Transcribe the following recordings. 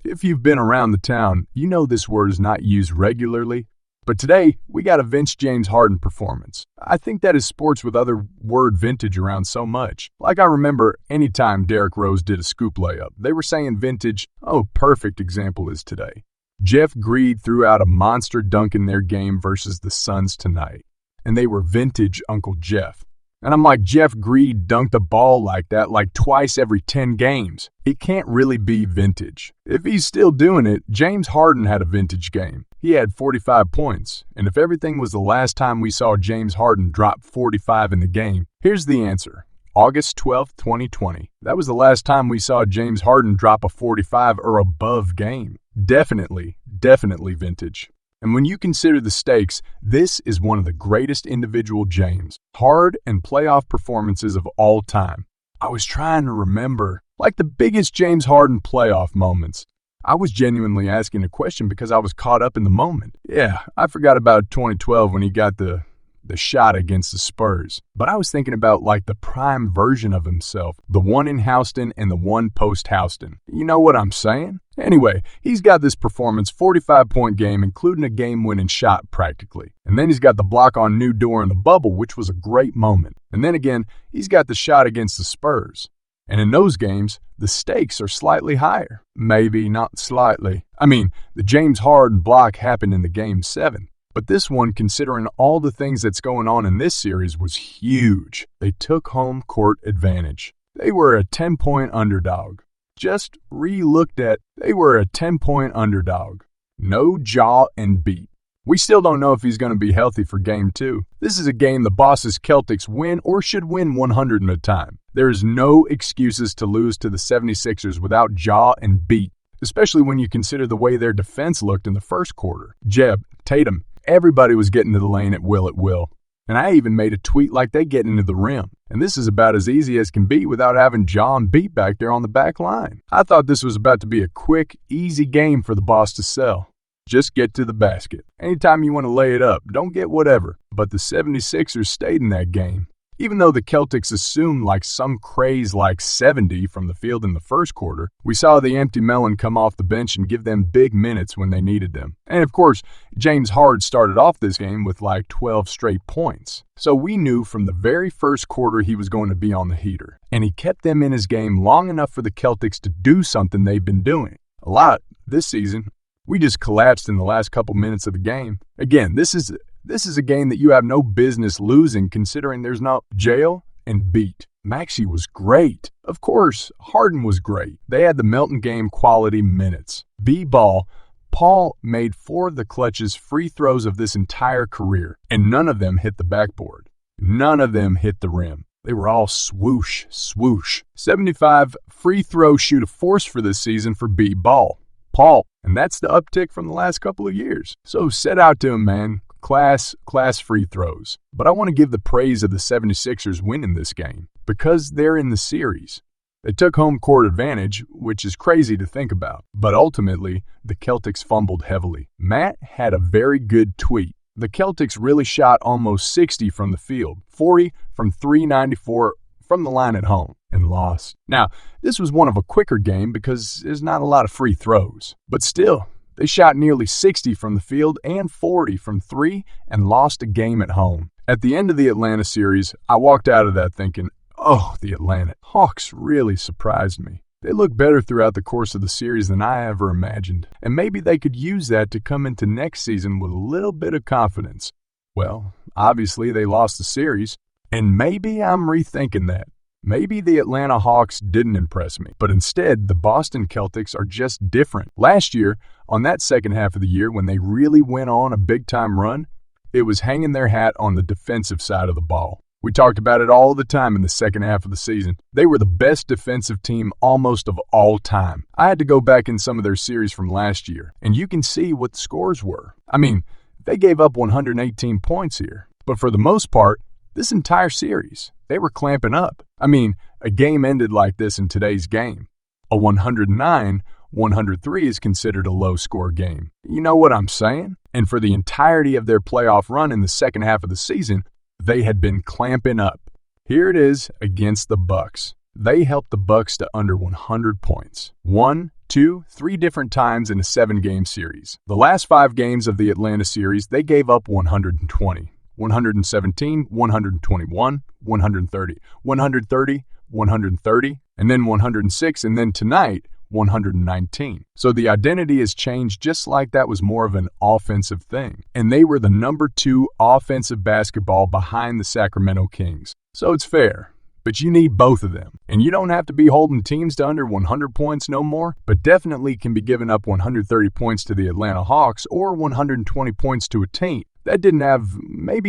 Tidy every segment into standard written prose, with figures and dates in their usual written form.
If you've been around the town, you know this word is not used regularly, but today we got a James Harden performance. I think that is sports with other word vintage around so much. Like I remember anytime Derrick Rose did a scoop layup, they were saying vintage. Oh, perfect example is today. Jeff Greed threw out a monster dunk in their game versus the Suns tonight, and they were vintage Uncle Jeff. And I'm like, Jeff Greed dunked a ball like that like twice every 10 games. It can't really be vintage. If he's still doing it, James Harden had a vintage game. He had 45 points. And if everything was the last time we saw James Harden drop 45 in the game, here's the answer. August 12th, 2020. That was the last time we saw James Harden drop a 45 or above game. Definitely vintage. And when you consider the stakes, this is one of the greatest individual James, hard and playoff performances of all time. I was trying to remember, like the biggest James Harden playoff moments. I was genuinely asking a question because I was caught up in the moment. Yeah, I forgot about 2012 when he got the shot against the Spurs. But I was thinking about like the prime version of himself, the one in Houston and the one post-Houston. You know what I'm saying? Anyway, he's got this performance, 45-point game, including a game-winning shot practically. And then he's got the block on New Door in the bubble, which was a great moment. And then again, he's got the shot against the Spurs. And in those games, the stakes are slightly higher. Maybe not slightly. I mean, the James Harden block happened in the Game 7. But this one, considering all the things that's going on in this series, was huge. They took home court advantage. They were a 10-point underdog. Just re-looked at, they were a 10-point underdog. No Ja and beat. We still don't know if he's going to be healthy for Game 2. This is a game the Boston Celtics win or should win 100 at a time. There is no excuses to lose to the 76ers without Ja and beat, especially when you consider the way their defense looked in the first quarter. Jeb, Tatum, everybody was getting to the lane at will. And I even made a tweet like they get into the rim. And this is about as easy as can be without having John beat back there on the back line. I thought this was about to be a quick, easy game for the boss to sell. Just get to the basket. Anytime you want to lay it up, don't get whatever. But the 76ers stayed in that game. Even though the Celtics assumed like some craze like 70 from the field in the first quarter, we saw the empty melon come off the bench and give them big minutes when they needed them. And of course, James Harden started off this game with like 12 straight points. So we knew from the very first quarter he was going to be on the heater. And he kept them in his game long enough for the Celtics to do something they've been doing a lot this season. We just collapsed in the last couple minutes of the game. Again, this is a game that you have no business losing considering there's no jail and beat. Maxey was great. Of course, Harden was great. They had the Melton game quality minutes. B-ball, Paul made 4 of the Clutch's free throws of this entire career, and none of them hit the backboard. None of them hit the rim. They were all swoosh, swoosh. 75 free throw shoot a force for this season for B-ball. Paul, and that's the uptick from the last couple of years. So set out to him, man. Class free throws. But I want to give the praise of the 76ers winning this game because they're in the series. They took home court advantage, which is crazy to think about. But ultimately, the Celtics fumbled heavily. Matt had a very good tweet. The Celtics really shot almost 60 from the field, 40 from 394 from the line at home, and lost. Now, this was one of a quicker game because there's not a lot of free throws. But still, they shot nearly 60 from the field and 40 from 3 and lost a game at home. At the end of the Atlanta series, I walked out of that thinking, oh, the Atlanta Hawks really surprised me. They looked better throughout the course of the series than I ever imagined, and maybe they could use that to come into next season with a little bit of confidence. Well, obviously they lost the series, and maybe I'm rethinking that. Maybe the Atlanta Hawks didn't impress me, but instead the Boston Celtics are just different. Last year, on that second half of the year when they really went on a big-time run, it was hanging their hat on the defensive side of the ball. We talked about it all the time in the second half of the season. They were the best defensive team almost of all time. I had to go back in some of their series from last year, and you can see what the scores were. I mean, they gave up 118 points here, but for the most part, this entire series, they were clamping up. I mean, a game ended like this in today's game. A 109-103 is considered a low-score game. You know what I'm saying? And for the entirety of their playoff run in the second half of the season, they had been clamping up. Here it is against the Bucks. They helped the Bucks to under 100 points. 1 three different times in a 7-game series. The last 5 games of the Atlanta series, they gave up 120, 117, 121, 130, 130, 130, and then 106, and then tonight, 119. So the identity has changed, just like that was more of an offensive thing. And they were the number 2 offensive basketball behind the Sacramento Kings. So it's fair. But you need both of them. And you don't have to be holding teams to under 100 points no more, but definitely can be giving up 130 points to the Atlanta Hawks or 120 points to a team that didn't have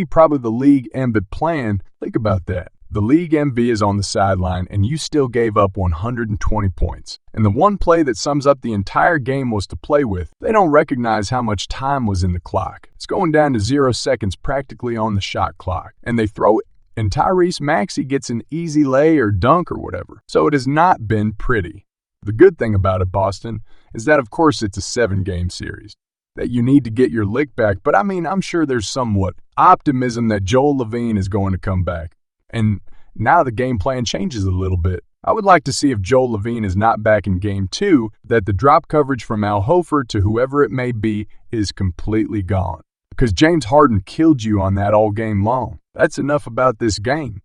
probably the league ambit plan. Think about that. The league MV is on the sideline, and you still gave up 120 points. And the one play that sums up the entire game was to play with. They don't recognize how much time was in the clock. It's going down to 0 seconds practically on the shot clock. And they throw it, and Tyrese Maxey gets an easy lay or dunk or whatever. So it has not been pretty. The good thing about it, Boston, is that of course it's a 7-game series, that you need to get your lick back. But I'm sure there's somewhat optimism that Joel Levine is going to come back. And now the game plan changes a little bit. I would like to see if Joel Levine is not back in Game 2, that the drop coverage from Al Horford to whoever it may be is completely gone. Because James Harden killed you on that all game long. That's enough about this game.